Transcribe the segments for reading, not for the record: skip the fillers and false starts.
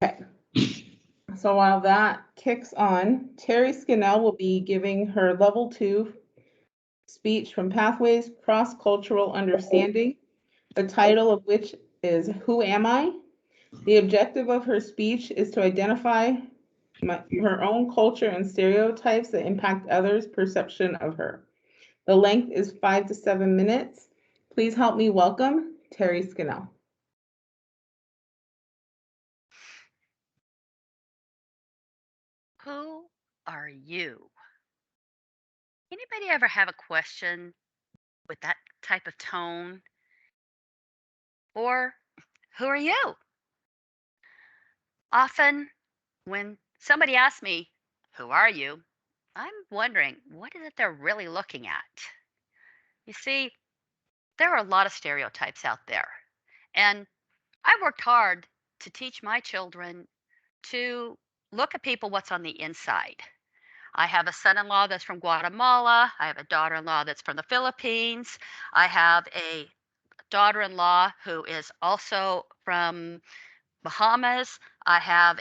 Okay. So while that kicks on, Terry Skinnell will be giving her level 2 speech from Pathways Cross-Cultural Understanding, the title of which is Who Am I? The objective of her speech is to identify her own culture and stereotypes that impact others' perception of her. The length is 5 to 7 minutes. Please help me welcome Terry Skinnell. Who are you? Anybody ever have a question with that type of tone? Or who are you? Often when somebody asks me, who are you? I'm wondering, what is it they're really looking at? You see, there are a lot of stereotypes out there. And I worked hard to teach my children to look at people what's on the inside. I have a son in law that's from Guatemala. I have a daughter in law that's from the Philippines. I have a daughter in law who is also from Bahamas. I have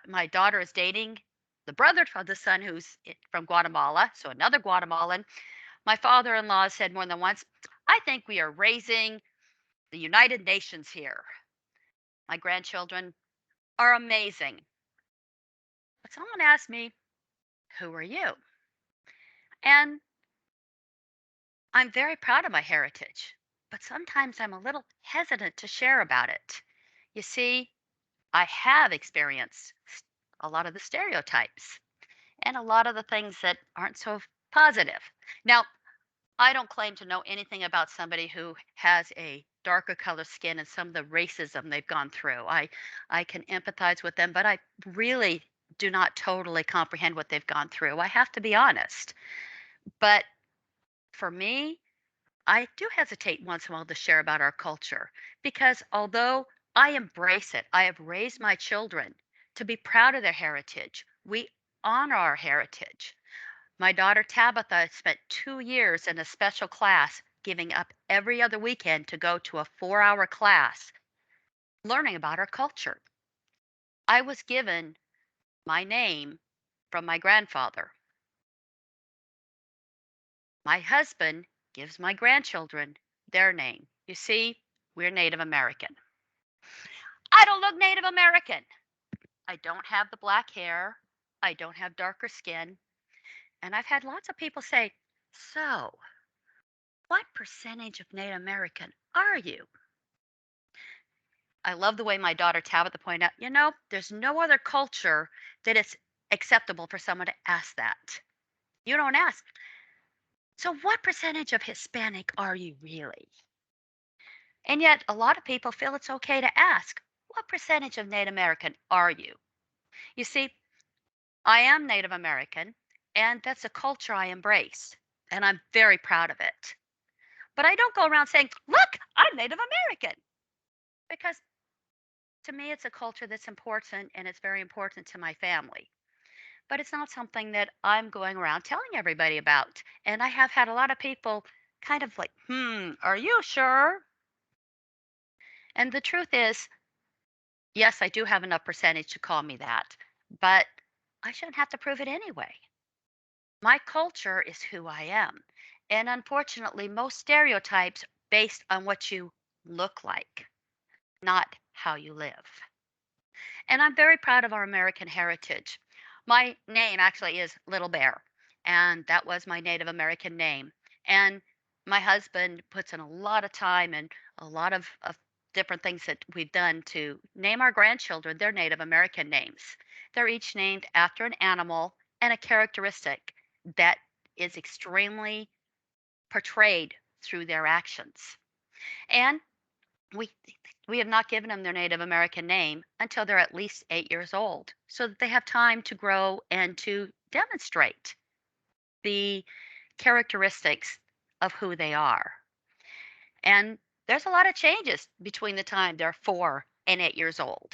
my daughter is dating the brother of the son who's from Guatemala, so another Guatemalan. My father in law said more than once, I think we are raising the United Nations here. My grandchildren are amazing. But someone asked me, who are you? And I'm very proud of my heritage, but sometimes I'm a little hesitant to share about it. You see, I have experienced a lot of the stereotypes and a lot of the things that aren't so positive. Now, I don't claim to know anything about somebody who has a darker color skin and some of the racism they've gone through. I can empathize with them, but I really do not totally comprehend what they've gone through. I have to be honest. But for me, I do hesitate once in a while to share about our culture because although I embrace it, I have raised my children to be proud of their heritage. We honor our heritage. My daughter Tabitha spent 2 years in a special class, giving up every other weekend to go to a 4 hour class learning about our culture. I was given my name from my grandfather. My husband gives my grandchildren their name. You see, we're Native American. I don't look Native American. I don't have the black hair. I don't have darker skin. And I've had lots of people say, so, what percentage of Native American are you? I love the way my daughter Tabitha pointed out, there's no other culture that it's acceptable for someone to ask that. You don't ask. So, what percentage of Hispanic are you really? And yet, a lot of people feel it's okay to ask, what percentage of Native American are you? You see, I am Native American, and that's a culture I embrace, and I'm very proud of it. But I don't go around saying, look, I'm Native American, because to me, it's a culture that's important and it's very important to my family. But it's not something that I'm going around telling everybody about. And I have had a lot of people kind of like, are you sure? And the truth is, yes, I do have enough percentage to call me that, but I shouldn't have to prove it anyway. My culture is who I am. And unfortunately, most stereotypes based on what you look like, not how you live. And I'm very proud of our American heritage. My name actually is Little Bear, and that was my Native American name. And my husband puts in a lot of time and a lot of different things that we've done to name our grandchildren their Native American names. They're each named after an animal and a characteristic that is extremely portrayed through their actions. And we we have not given them their Native American name until they're at least 8 years old, so that they have time to grow and to demonstrate the characteristics of who they are. And there's a lot of changes between the time they're 4 and 8 years old.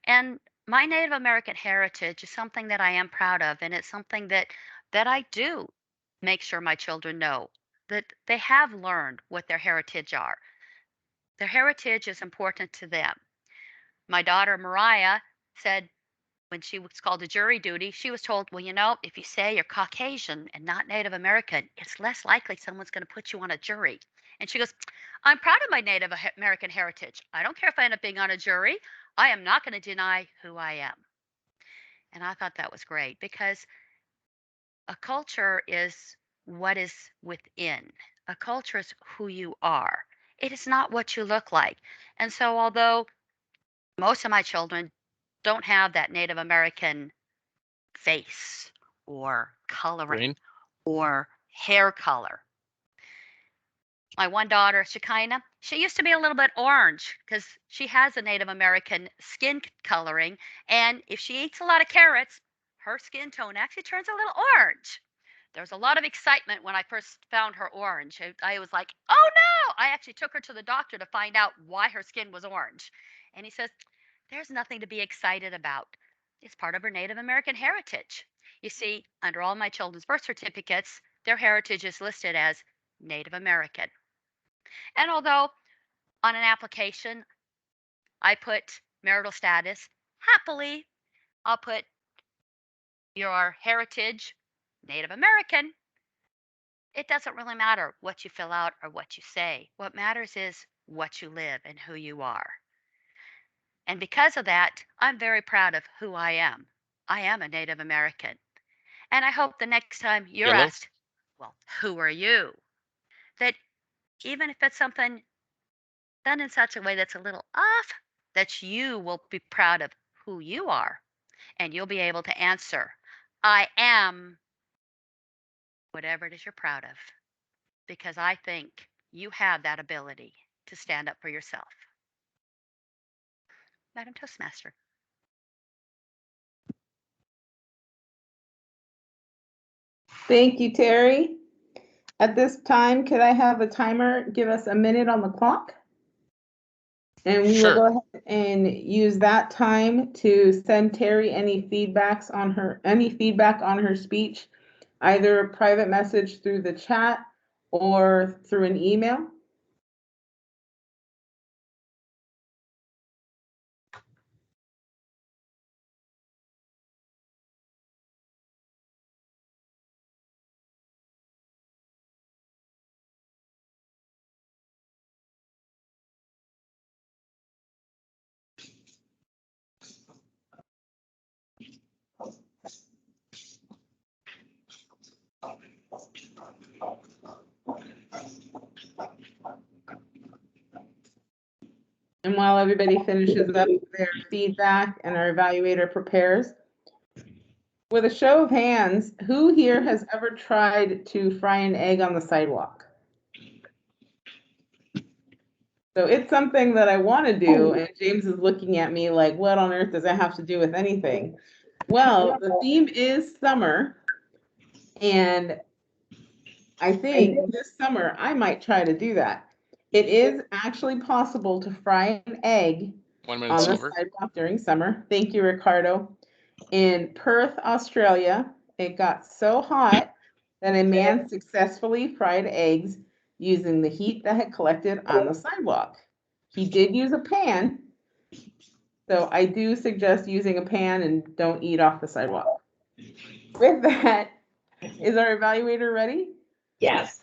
And my Native American heritage is something that I am proud of, and it's something that I do make sure my children know that they have learned what their heritage are. Their heritage is important to them. My daughter Mariah said when she was called to jury duty, she was told, well, if you say you're Caucasian and not Native American, it's less likely someone's going to put you on a jury. And she goes, I'm proud of my Native American heritage. I don't care if I end up being on a jury. I am not going to deny who I am. And I thought that was great because a culture is what is within. A culture is who you are. It is not what you look like. And so, although most of my children don't have that Native American face or coloring Green. or hair color. My one daughter, Shekinah, she used to be a little bit orange because she has a Native American skin coloring. And if she eats a lot of carrots, her skin tone actually turns a little orange. There was a lot of excitement when I first found her orange. I was like, oh no! I actually took her to the doctor to find out why her skin was orange. And he says, there's nothing to be excited about. It's part of her Native American heritage. You see, under all my children's birth certificates, their heritage is listed as Native American. And although on an application I put marital status happily, I'll put your heritage Native American. It doesn't really matter what you fill out or what you say. What matters is what you live and who you are. And because of that, I'm very proud of who I am. I am a Native American. And I hope the next time you're Yellow. asked, well, who are you? That even if it's something done in such a way that's a little off, that you will be proud of who you are. And you'll be able to answer, I am whatever it is you're proud of. Because I think you have that ability to stand up for yourself. Madam Toastmaster. Thank you, Terry. At this time, could I have a timer give us a minute on the clock? And we will go ahead and use that time to send Terry any feedback on her speech, either a private message through the chat or through an email. And while everybody finishes up their feedback and our evaluator prepares, with a show of hands, who here has ever tried to fry an egg on the sidewalk? So it's something that I want to do, and James is looking at me like, what on earth does that have to do with anything? Well, the theme is summer, and I think this summer I might try to do that. It is actually possible to fry an egg 1 minute on the silver. sidewalk during summer. Thank you, Ricardo. In Perth, Australia, it got so hot that a man successfully fried eggs using the heat that had collected on the sidewalk. He did use a pan, so I do suggest using a pan and don't eat off the sidewalk. With that, is our evaluator ready? Yes.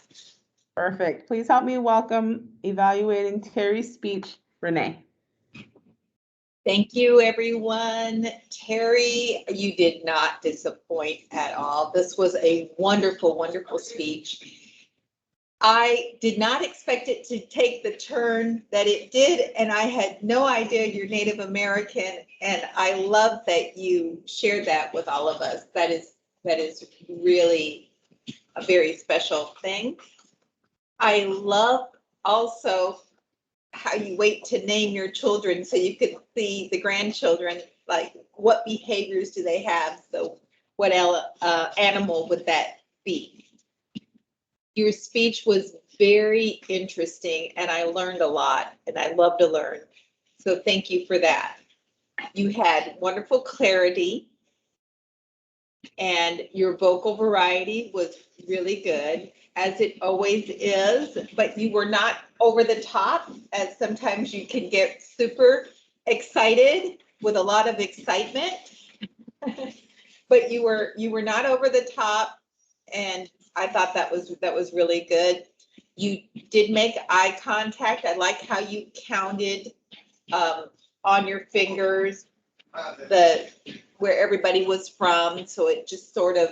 Perfect. Please help me welcome evaluating Terry's speech, Renee. Thank you, everyone. Terry, you did not disappoint at all. This was a wonderful, wonderful speech. I did not expect it to take the turn that it did, and I had no idea you're Native American, and I love that you shared that with all of us. That is really a very special thing. I love also how you wait to name your children so you could see the grandchildren, like what behaviors do they have? So what animal would that be? Your speech was very interesting and I learned a lot and I love to learn. So thank you for that. You had wonderful clarity and your vocal variety was really good, as it always is, but you were not over the top, as sometimes you can get super excited with a lot of excitement. But you were not over the top, and I thought that was really good. You did make eye contact. I like how you counted on your fingers where everybody was from, so it just sort of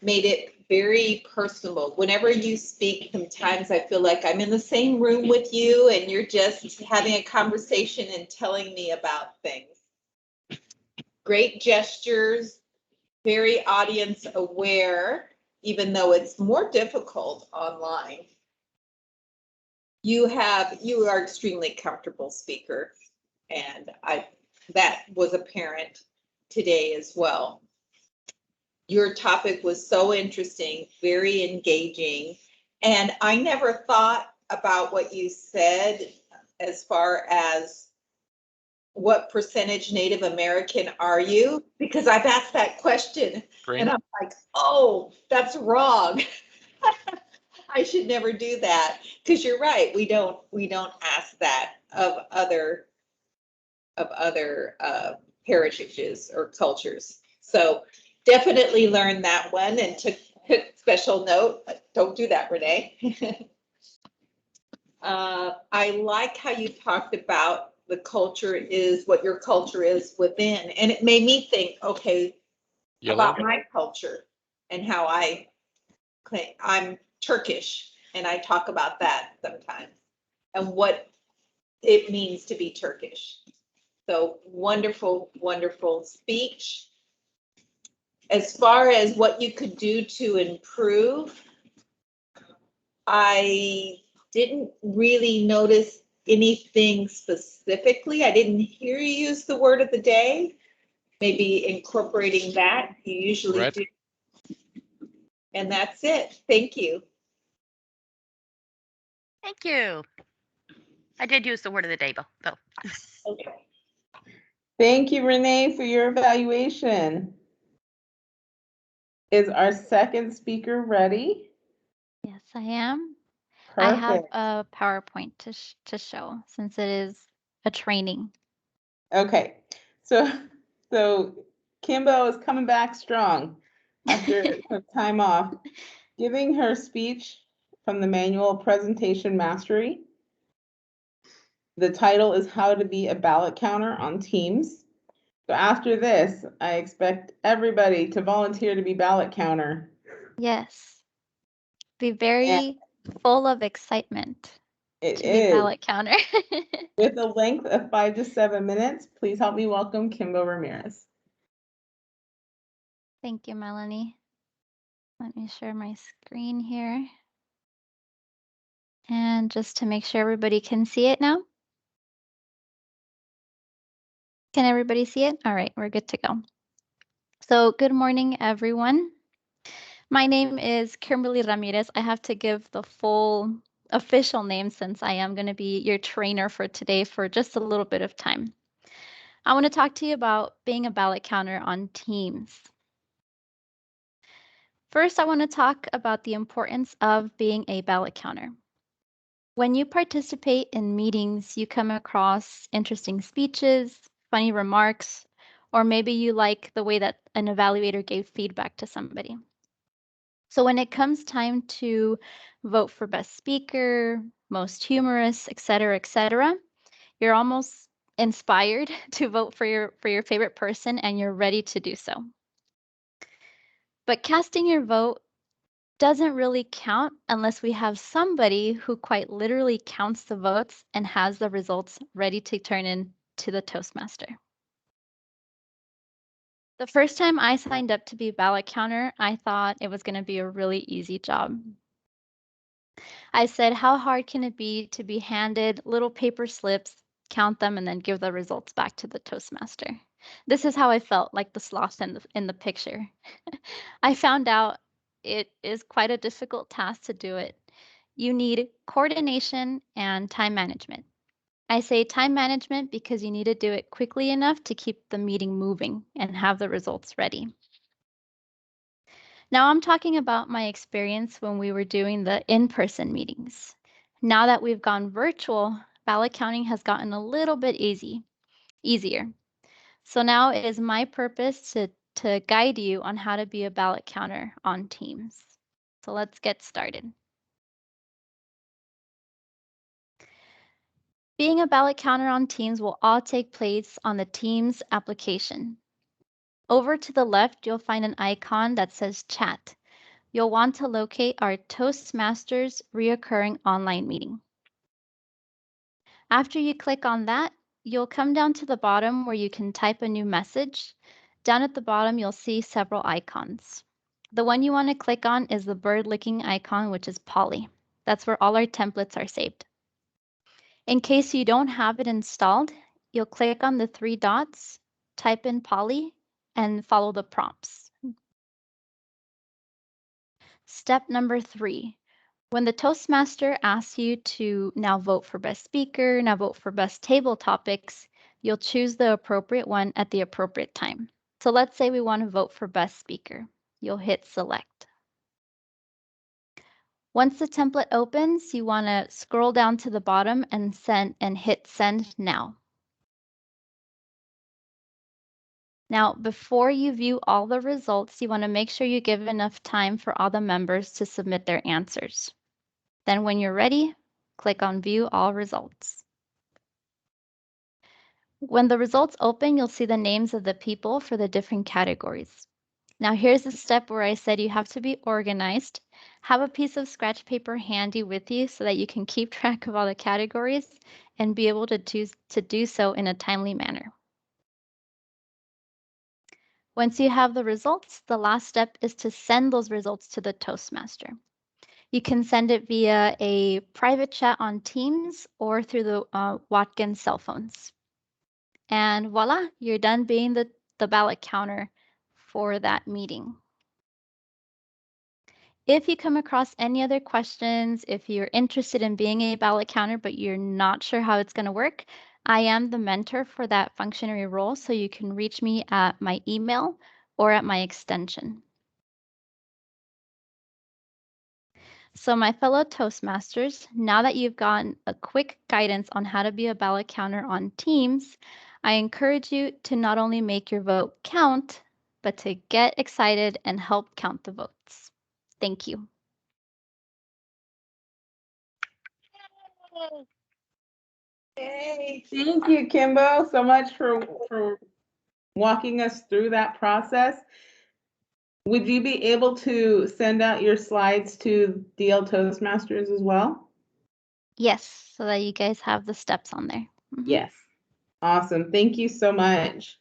made it very personal. Whenever you speak, sometimes I feel like I'm in the same room with you and you're just having a conversation and telling me about things. Great gestures, very audience aware, even though it's more difficult online. You are extremely comfortable speaker, and that was apparent today as well. Your topic was so interesting, very engaging, and I never thought about what you said as far as what percentage Native American are you? Because I've asked that question. Great. And I'm like, oh, that's wrong. I should never do that. Because you're right, we don't ask that of other heritages or cultures. So definitely learned that one and took special note. Don't do that, Renee. I like how you talked about the culture is what your culture is within. And it made me think, okay, about my culture and how I'm Turkish, and I talk about that sometimes and what it means to be Turkish. So wonderful, wonderful speech. As far as what you could do to improve, I didn't really notice anything specifically. I didn't hear you use the word of the day. Maybe incorporating that. You usually do. And that's it. Thank you. Thank you. I did use the word of the day, though. Okay. Thank you, Renee, for your evaluation. Is our second speaker ready? Yes, I am. Perfect. I have a PowerPoint to show since it is a training. Okay, so Kimbo is coming back strong after her time off, giving her speech from the manual Presentation Mastery. The title is How to Be a Ballot Counter on Teams. So after this, I expect everybody to volunteer to be ballot counter. Yes. Be very full of excitement It to be is. ballot counter. With a length of 5 to 7 minutes, please help me welcome Kimbo Ramirez. Thank you, Melanie. Let me share my screen here. And just to make sure everybody can see it now. Can everybody see it? All right, we're good to go. So good morning, everyone. My name is Kimberly Ramirez. I have to give the full official name since I am going to be your trainer for today for just a little bit of time. I want to talk to you about being a ballot counter on Teams. First, I want to talk about the importance of being a ballot counter. When you participate in meetings, you come across interesting speeches, funny remarks, or maybe you like the way that an evaluator gave feedback to somebody. So when it comes time to vote for best speaker, most humorous, etc., you're almost inspired to vote for your favorite person and you're ready to do so. But casting your vote doesn't really count unless we have somebody who quite literally counts the votes and has the results ready to turn in to the Toastmaster. The first time I signed up to be ballot counter, I thought it was going to be a really easy job. I said, how hard can it be to be handed little paper slips, count them, and then give the results back to the Toastmaster? This is how I felt, like the sloth in the picture. I found out it is quite a difficult task to do it. You need coordination and time management. I say time management because you need to do it quickly enough to keep the meeting moving and have the results ready. Now I'm talking about my experience when we were doing the in-person meetings. Now that we've gone virtual, ballot counting has gotten a little bit easy. easier. So now it is my purpose to guide you on how to be a ballot counter on Teams. So let's get started. Being a ballot counter on Teams will all take place on the Teams application. Over to the left, you'll find an icon that says Chat. You'll want to locate our Toastmasters reoccurring online meeting. After you click on that, you'll come down to the bottom where you can type a new message. Down at the bottom, you'll see several icons. The one you want to click on is the bird licking icon, which is Polly. That's where all our templates are saved. In case you don't have it installed, you'll click on the 3 dots, type in Polly, and follow the prompts. Step number 3. When the Toastmaster asks you to now vote for best speaker, now vote for best table topics, you'll choose the appropriate one at the appropriate time. So let's say we want to vote for best speaker. You'll hit select. Once the template opens, you want to scroll down to the bottom and hit send now. Now, before you view all the results, you want to make sure you give enough time for all the members to submit their answers. Then when you're ready, click on View All Results. When the results open, you'll see the names of the people for the different categories. Now here's the step where I said you have to be organized. Have a piece of scratch paper handy with you so that you can keep track of all the categories and be able to do so in a timely manner. Once you have the results, the last step is to send those results to the Toastmaster. You can send it via a private chat on Teams or through the Watkins cell phones. And voila, you're done being the ballot counter for that meeting. If you come across any other questions, if you're interested in being a ballot counter, but you're not sure how it's going to work, I am the mentor for that functionary role, so you can reach me at my email or at my extension. So my fellow Toastmasters, now that you've gotten a quick guidance on how to be a ballot counter on Teams, I encourage you to not only make your vote count, but to get excited and help count the votes. Thank you. Yay. Thank you, Kimbo, so much for walking us through that process. Would you be able to send out your slides to DL Toastmasters as well? Yes, so that you guys have the steps on there. Yes. Awesome. Thank you so much.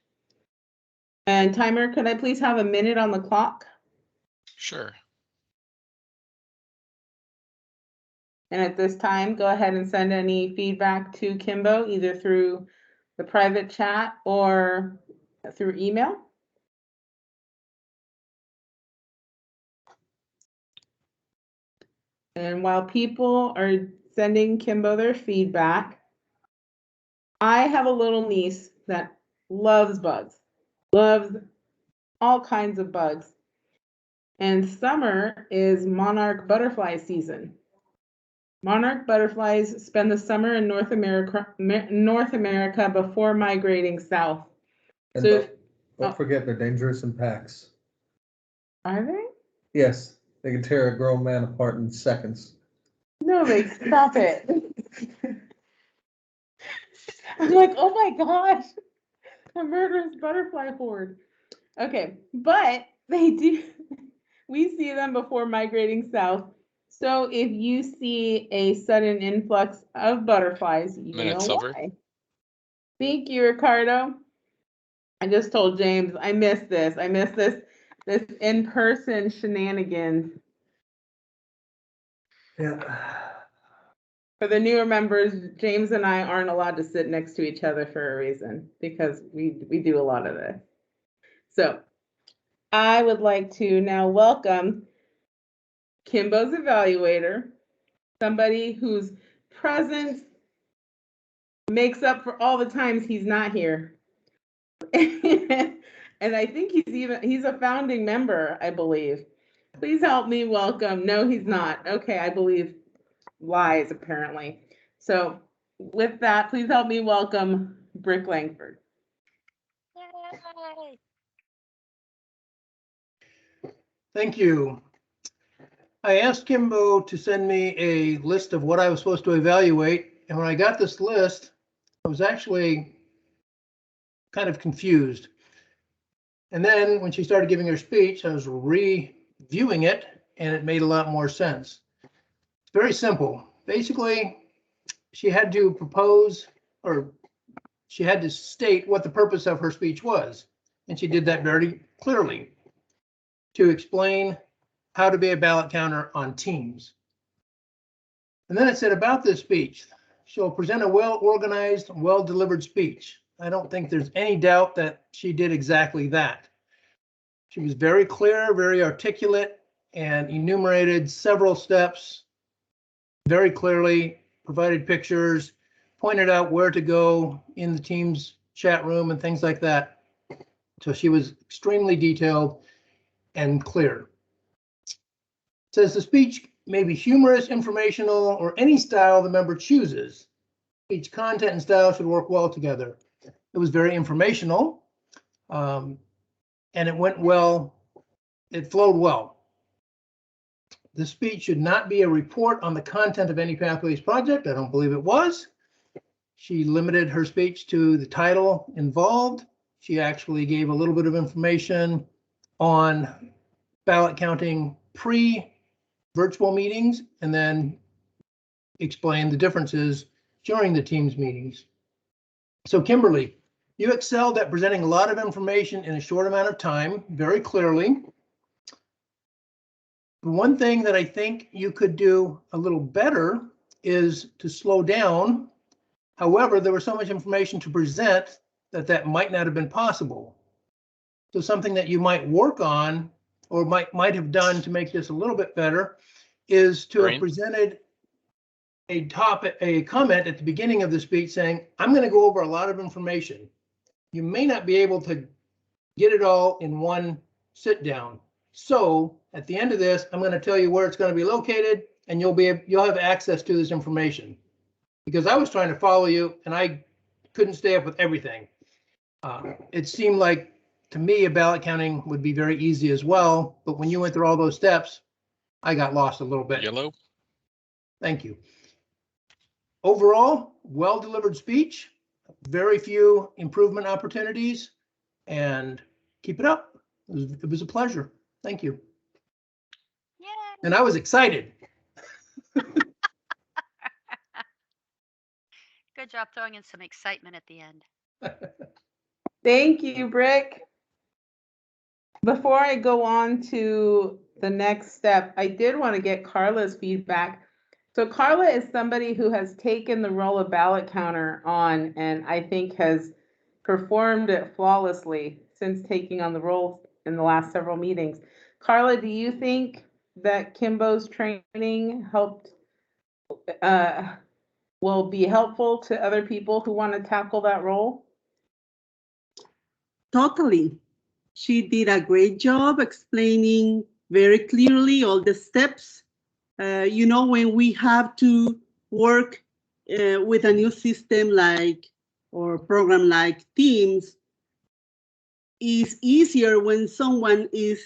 And timer, could I please have a minute on the clock? Sure. And at this time, go ahead and send any feedback to Kimbo, either through the private chat or through email. And while people are sending Kimbo their feedback, I have a little niece that loves bugs, loves all kinds of bugs. And summer is monarch butterfly season. Monarch butterflies spend the summer in North America before migrating south. And So, don't forget they're dangerous in packs. are they? Yes, they can tear a grown man apart in seconds. No, they stop it. I'm like, oh my gosh, a murderous butterfly horde. Okay, but they do, we see them before migrating south. So if you see a sudden influx of butterflies, you Minutes know over. why. Thank you, Ricardo. I just told James, I miss this. I miss this in-person shenanigans. Yeah. For the newer members, James and I aren't allowed to sit next to each other for a reason, because we do a lot of this. So I would like to now welcome Kimbo's evaluator, somebody whose presence makes up for all the times he's not here. And I think he's a founding member, I believe. Please help me welcome. No, he's not. Okay, I believe lies apparently. So with that, please help me welcome Brick Langford. Yay. Thank you. I asked Kimbo to send me a list of what I was supposed to evaluate, and when I got this list, I was actually kind of confused. And then when she started giving her speech, I was reviewing it, and it made a lot more sense. It's very simple. Basically, she had to propose, or she had to state what the purpose of her speech was, and she did that very clearly to explain how to be a ballot counter on Teams. And then it said about this speech, she'll present a well-organized, well-delivered speech. I don't think there's any doubt that she did exactly that. She was very clear, very articulate, and enumerated several steps very clearly, provided pictures, pointed out where to go in the Teams chat room and things like that. So she was extremely detailed and clear. It says the speech may be humorous, informational, or any style the member chooses. Each content and style should work well together. It was very informational, and it went well. It flowed well. The speech should not be a report on the content of any Pathways project. I don't believe it was. She limited her speech to the title involved. She actually gave a little bit of information on ballot counting pre-virtual meetings and then explained the differences during the Teams meetings. So Kimberly, you excelled at presenting a lot of information in a short amount of time, very clearly. The one thing that I think you could do a little better is to slow down. However, there was so much information to present that might not have been possible. So something that you might work on or might have done to make this a little bit better is to have presented a comment at the beginning of the speech saying, I'm going to go over a lot of information. You may not be able to get it all in one sit down. So at the end of this, I'm going to tell you where it's going to be located, and you'll have access to this information. Because I was trying to follow you, and I couldn't stay up with everything. It seemed like to me a ballot counting would be very easy as well, but when you went through all those steps, I got lost a little bit. Yellow. Thank you. Overall, well-delivered speech, very few improvement opportunities, and keep it up. It was a pleasure. Thank you. Yay. And I was excited. Good job throwing in some excitement at the end. Thank you, Brick. Before I go on to the next step, I did want to get Carla's feedback. So Carla is somebody who has taken the role of ballot counter on and I think has performed it flawlessly since taking on the role in the last several meetings. Carla, do you think that Kimbo's training will be helpful to other people who want to tackle that role? Totally. She did a great job explaining very clearly all the steps. When we have to work with a new system or program like Teams, it's easier when someone is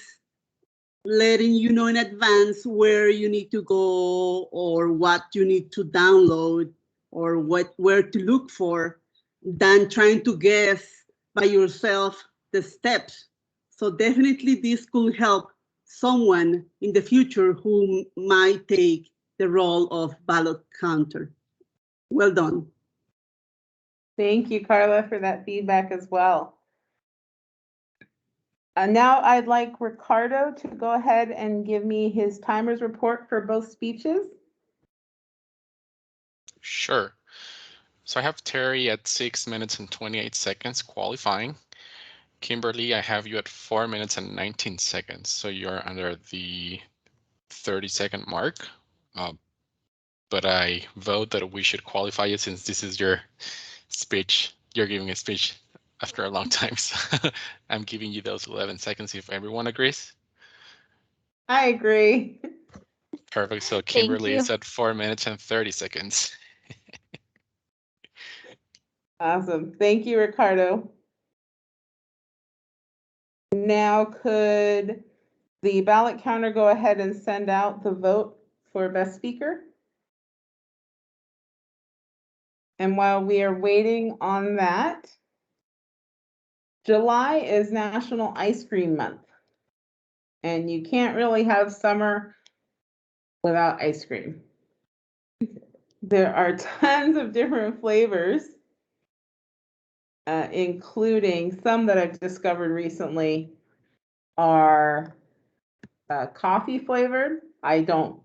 letting you know in advance where you need to go or what you need to download or where to look for than trying to guess by yourself the steps. So definitely this could help someone in the future who might take the role of ballot counter. Well done. Thank you, Carla, for that feedback as well. Now I'd like Ricardo to go ahead and give me his timers report for both speeches. Sure. So I have Terry at 6 minutes and 28 seconds qualifying. Kimberly, I have you at 4 minutes and 19 seconds. So you're under the 30-second mark. But I vote that we should qualify you since this is your speech. You're giving a speech after a long time. So I'm giving you those 11 seconds if everyone agrees. I agree. Perfect. So Thank Kimberly you. is at 4 minutes and 30 seconds. Awesome. Thank you, Ricardo. Now could the ballot counter go ahead and send out the vote for best speaker? And while we are waiting on that, July is National Ice Cream Month. And you can't really have summer without ice cream. There are tons of different flavors, including some that I've discovered recently are coffee flavored. I don't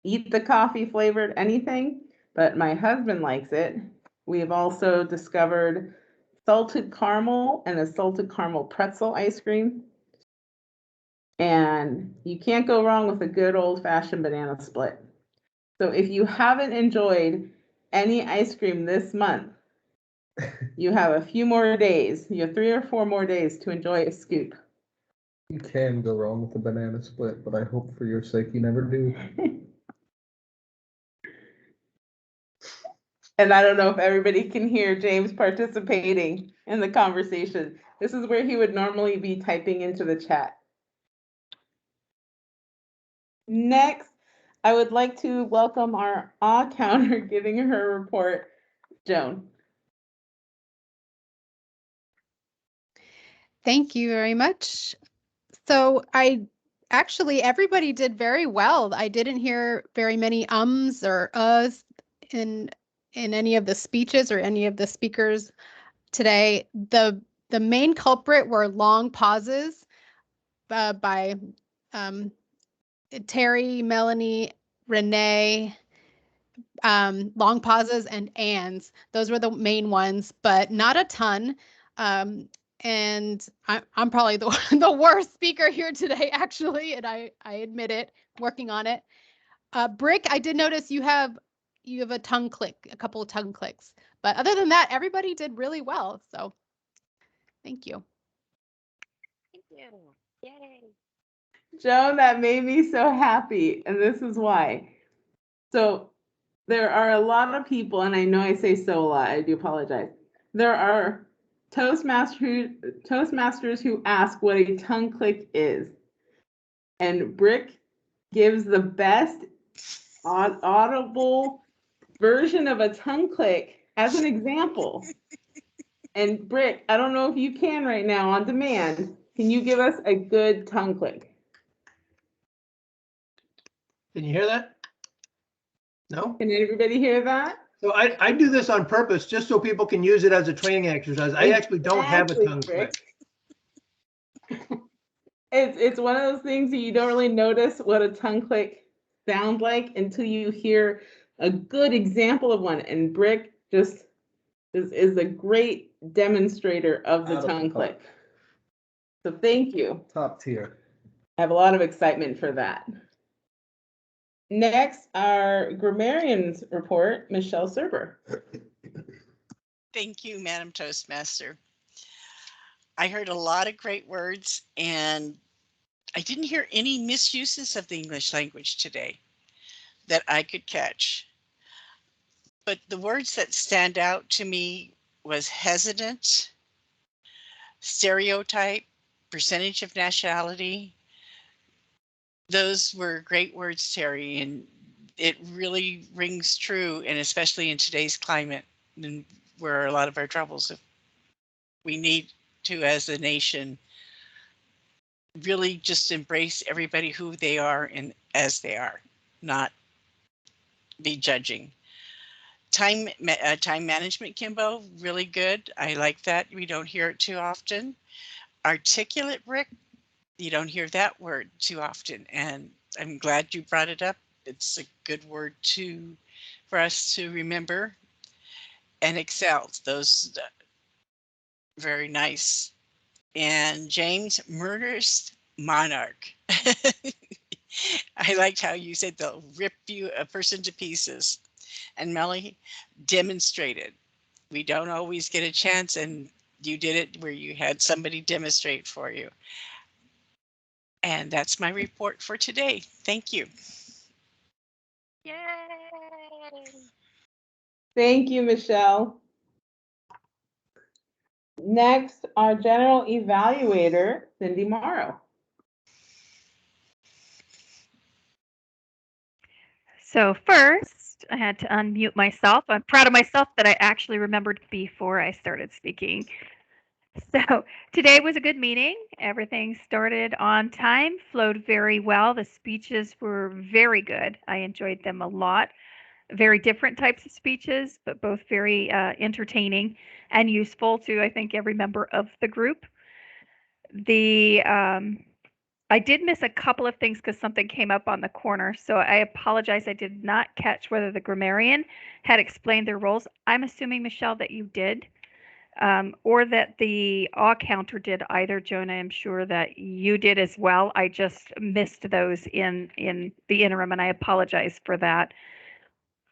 eat the coffee flavored anything, but my husband likes it. We have also discovered salted caramel and a salted caramel pretzel ice cream. And you can't go wrong with a good old fashioned banana split. So if you haven't enjoyed any ice cream this month, you have a few more days. You have 3 or 4 more days to enjoy a scoop. You can go wrong with a banana split, but I hope for your sake you never do. And I don't know if everybody can hear James participating in the conversation. This is where he would normally be typing into the chat. Next, I would like to welcome our awe counter giving her report, Joan. Thank you very much. So actually everybody did very well. I didn't hear very many ums or uhs in any of the speeches or any of the speakers today. The main culprit were long pauses by Terry, Melanie, Renee, long pauses and ands. Those were the main ones, but not a ton. And I'm probably the, the worst speaker here today, actually, and I admit it, working on it. Brick, I did notice you have a tongue click, a couple of tongue clicks. But other than that, everybody did really well. So thank you. Thank you. Yay. Joan, that made me so happy, and this is why. So there are a lot of people, and I know I say so a lot, I do apologize. There are Toastmasters who ask what a tongue click is. And Brick gives the best audible version of a tongue click as an example. And Brick, I don't know if you can right now on demand. Can you give us a good tongue click? Can you hear that? No? Can everybody hear that? So I do this on purpose, just so people can use it as a training exercise. I actually don't have a Exactly, tongue click. It's one of those things that you don't really notice what a tongue click sounds like until you hear a good example of one. And Brick just is a great demonstrator of the Out of tongue the click. So thank you. Top tier. I have a lot of excitement for that. Next, our grammarians report, Michelle Serber. Thank you, Madam Toastmaster. I heard a lot of great words, and I didn't hear any misuses of the English language today that I could catch. But the words that stand out to me was hesitant, stereotype, percentage of nationality. Those were great words, Terry, and it really rings true, and especially in today's climate, and where a lot of our troubles, we need to, as a nation, really just embrace everybody who they are and as they are, not be judging. Time management, Kimbo, really good. I like that. We don't hear it too often. Articulate, Rick, you don't hear that word too often, and I'm glad you brought it up. It's a good word for us to remember. And excel, those very nice. And James, murderous monarch. I liked how you said they'll rip a person to pieces. And Melly, demonstrated. We don't always get a chance, and you did it where you had somebody demonstrate for you. And that's my report for today. Thank you. Yay. Thank you, Michelle. Next, our general evaluator, Cindy Morrow. So first, I had to unmute myself. I'm proud of myself that I actually remembered before I started speaking. So today was a good meeting. Everything started on time, flowed very well. The speeches were very good. I enjoyed them a lot. Very different types of speeches, but both very entertaining and useful to, I think, every member of the group. I did miss a couple of things because something came up on the corner, so I apologize. I did not catch whether the grammarian had explained their roles. I'm assuming, Michelle, that you did, or that the awe counter did either. Joan, I'm sure that you did as well. I just missed those in the interim, and I apologize for that.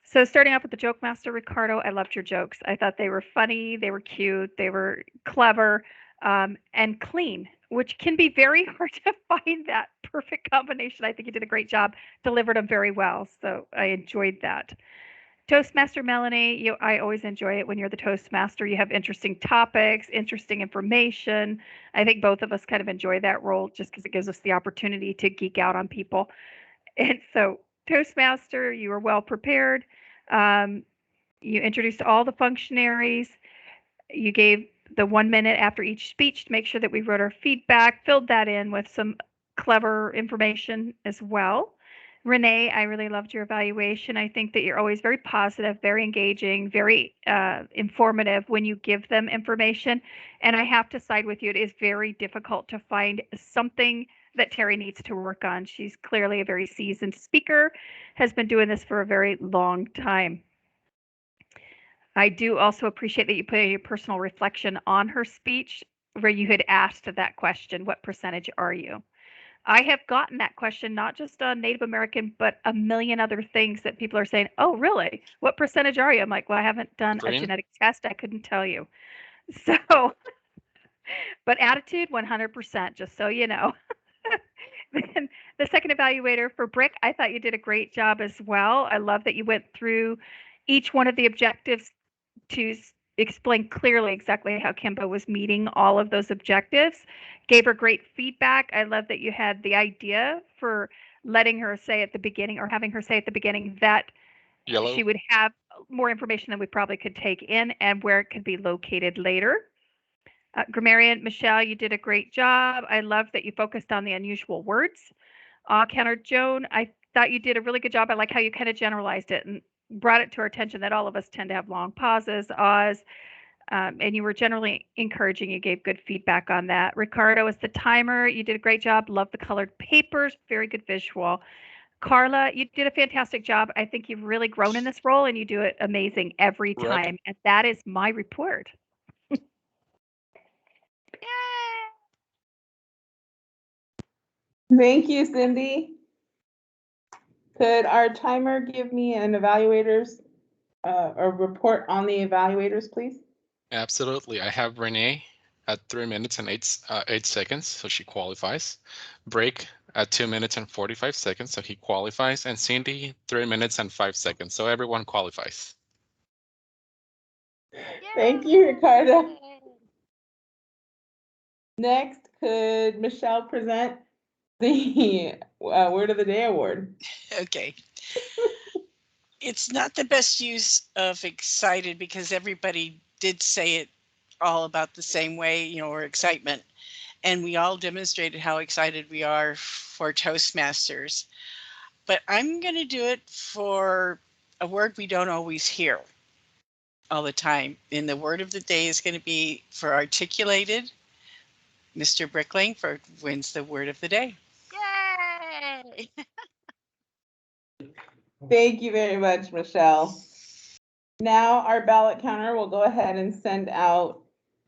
So starting off with the joke master, Ricardo, I loved your jokes. I thought they were funny, they were cute, they were clever, and clean, which can be very hard to find that perfect combination. I think you did a great job, delivered them very well. So I enjoyed that. Toastmaster Melanie, I always enjoy it when you're the Toastmaster. You have interesting topics, interesting information. I think both of us kind of enjoy that role just because it gives us the opportunity to geek out on people. And so, Toastmaster, you were well prepared. You introduced all the functionaries. You gave the 1 minute after each speech to make sure that we wrote our feedback, filled that in with some clever information as well. Renee, I really loved your evaluation. I think that you're always very positive, very engaging, very informative when you give them information. And I have to side with you. It is very difficult to find something that Terry needs to work on. She's clearly a very seasoned speaker, has been doing this for a very long time. I do also appreciate that you put your personal reflection on her speech where you had asked that question, what percentage are you? I have gotten that question not just on Native American, but a million other things that people are saying, oh, really? What percentage are you? I'm like, well, I haven't done a genetic test. I couldn't tell you. So, but attitude, 100%, just so you know. Then the second evaluator for Brick, I thought you did a great job as well. I love that you went through each one of the objectives to explain clearly exactly how Kimbo was meeting all of those objectives. Gave her great feedback. I love that you had the idea for letting her say at the beginning, or having her say at the beginning, that she would have more information than we probably could take in and where it could be located later. Grammarian Michelle, you did a great job. I love that you focused on the unusual words. Counter Joan, I thought you did a really good job. I like how you kind of generalized it and brought it to our attention that all of us tend to have long pauses, ahs, and you were generally encouraging. You gave good feedback on that. Ricardo is the timer. You did a great job. Love the colored papers. Very good visual. Carla, you did a fantastic job. I think you've really grown in this role and you do it amazing every time. And that is my report. Thank you, Cindy. Could our timer give me an evaluators, a report on the evaluators, please? Absolutely. I have Renee at 3 minutes and 8 seconds, so she qualifies. Break at 2 minutes and 45 seconds, so he qualifies. And Cindy, 3 minutes and 5 seconds, so everyone qualifies. Thank you, Ricardo. Next, could Michelle present the Word of the Day Award? Okay. It's not the best use of excited because everybody did say it all about the same way, or excitement. And we all demonstrated how excited we are for Toastmasters. But I'm going to do it for a word we don't always hear all the time. And the word of the day is going to be for articulated. Mr. Bricklingford wins the word of the day. Yay! Thank you very much, Michelle. Now our ballot counter will go ahead and send out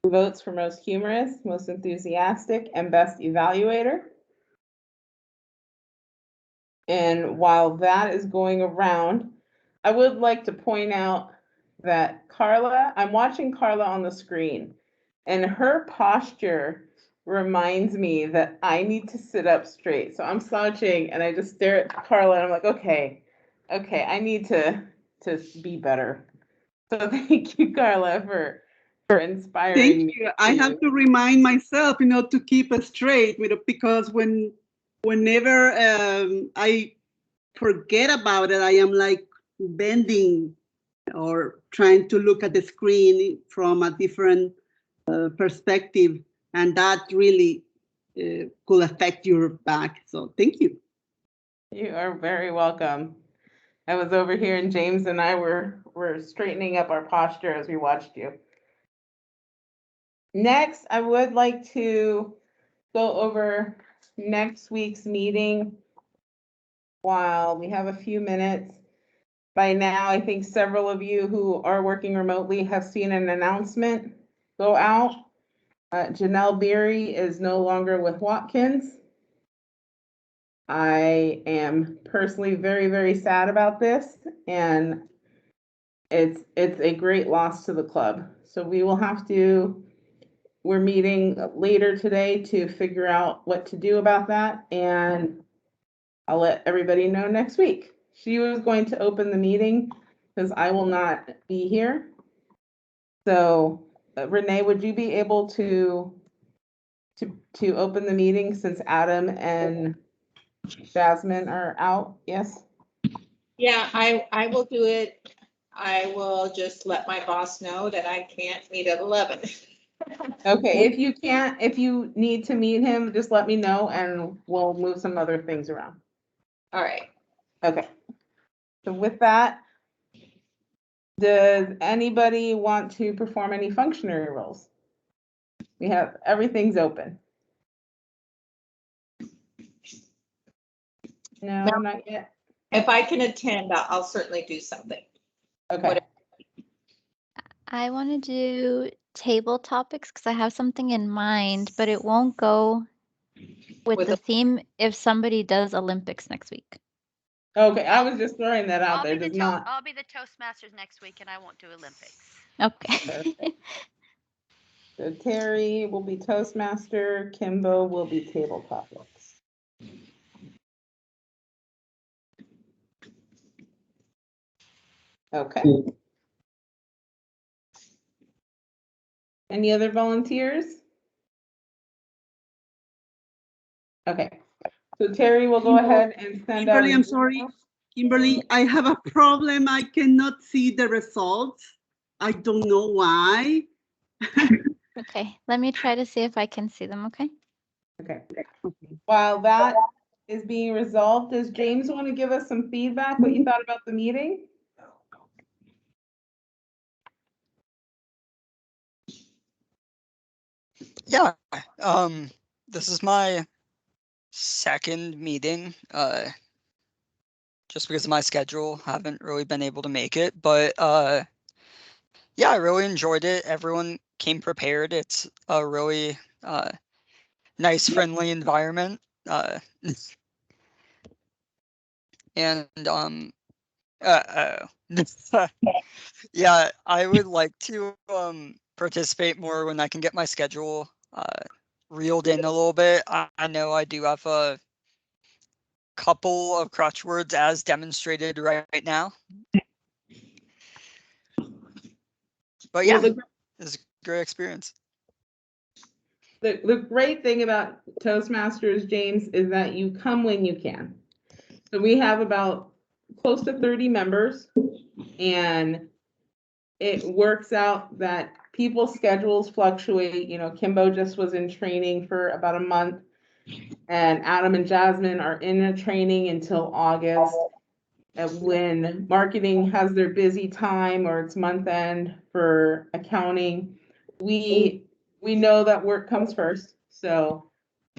votes for most humorous, most enthusiastic, and best evaluator. And while that is going around, I would like to point out that Carla, I'm watching Carla on the screen, and her posture reminds me that I need to sit up straight. So I'm slouching and I just stare at Carla and I'm like, okay, I need to be better. So thank you, Carla, for inspiring Thank me you. I to- have to remind myself, to keep it straight, because whenever I forget about it, I am like bending or trying to look at the screen from a different perspective, and that really could affect your back. So thank you. You are very welcome. I was over here and James and I were straightening up our posture as we watched you. Next, I would like to go over next week's meeting while we have a few minutes. By now, I think several of you who are working remotely have seen an announcement go out. Janelle Beery is no longer with Watkins. I am personally very, very sad about this, and it's a great loss to the club. So we're meeting later today to figure out what to do about that, and I'll let everybody know next week. She was going to open the meeting because I will not be here. So Renee, would you be able to open the meeting since Adam and Jasmine are out? Yes? Yeah, I will do it. I will just let my boss know that I can't meet at 11. Okay, if you need to meet him, just let me know and we'll move some other things around. All right. Okay. So with that, does anybody want to perform any functionary roles? Everything's open. No, not yet. If I can attend, I'll certainly do something. Okay. I want to do table topics because I have something in mind, but it won't go with the theme if somebody does Olympics next week. Okay, I was just throwing that out there. I'll be the Toastmasters next week and I won't do Olympics. Okay. So Terry will be Toastmaster, Kimbo will be table topics. Okay. Any other volunteers? Okay. So Terry will go ahead and send out. Kimberly, I'm sorry. Kimberly, I have a problem. I cannot see the results. I don't know why. Okay, let me try to see if I can see them, okay? Okay. While that is being resolved, does James want to give us some feedback, what you thought about the meeting? Yeah, this is my second meeting, just because of my schedule, haven't really been able to make it, but yeah, I really enjoyed it. Everyone came prepared. It's a really nice, friendly environment. And yeah, I would like to participate more when I can get my schedule reeled in a little bit. I know I do have a couple of crutch words as demonstrated right now. But yeah, it's a great experience. The great thing about Toastmasters, James, is that you come when you can. So we have about close to 30 members, and it works out that people's schedules fluctuate. Kimbo just was in training for about a month, and Adam and Jasmine are in a training until August. And when marketing has their busy time or it's month end for accounting, we know that work comes first. So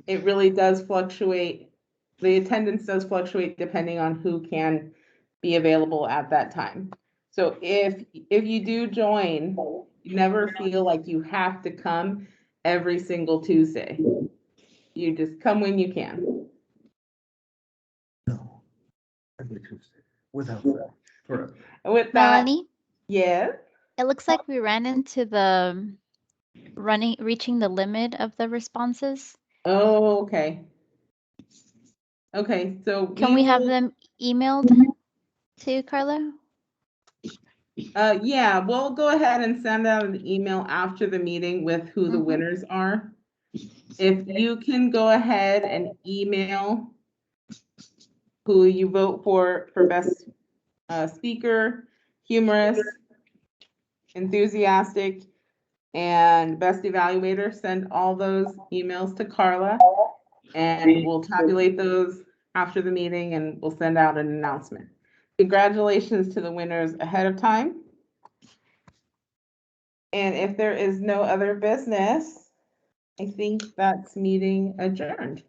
it really does fluctuate. The attendance does fluctuate depending on who can be available at that time. So if you do join, you never feel like you have to come every single Tuesday. You just come when you can. No, every Tuesday, without fail, forever. With that, Melanie, yes. it looks like we ran into the reaching the limit of the responses. Oh, okay. Okay, so Can we have them emailed to Carla? Yeah, we'll go ahead and send out an email after the meeting with who the Mhm. winners are. If you can go ahead and email who you vote for best speaker, humorous, enthusiastic, and best evaluator, send all those emails to Carla, and we'll tabulate those after the meeting, and we'll send out an announcement. Congratulations to the winners ahead of time. And if there is no other business, I think that's meeting adjourned.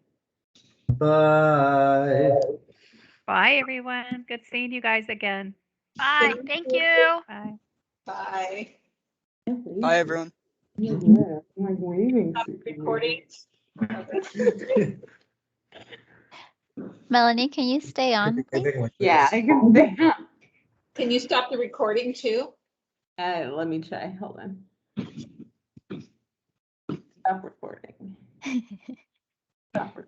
Bye. Bye, everyone. Good seeing you guys again. Bye. Thank you. Bye. Bye. Bye, everyone. Yeah, I'm like waiting. Recording. Melanie, can you stay on, please? Yeah, I can stay. Can you stop the recording too? Let me try. Hold on. Stop recording. Stop recording.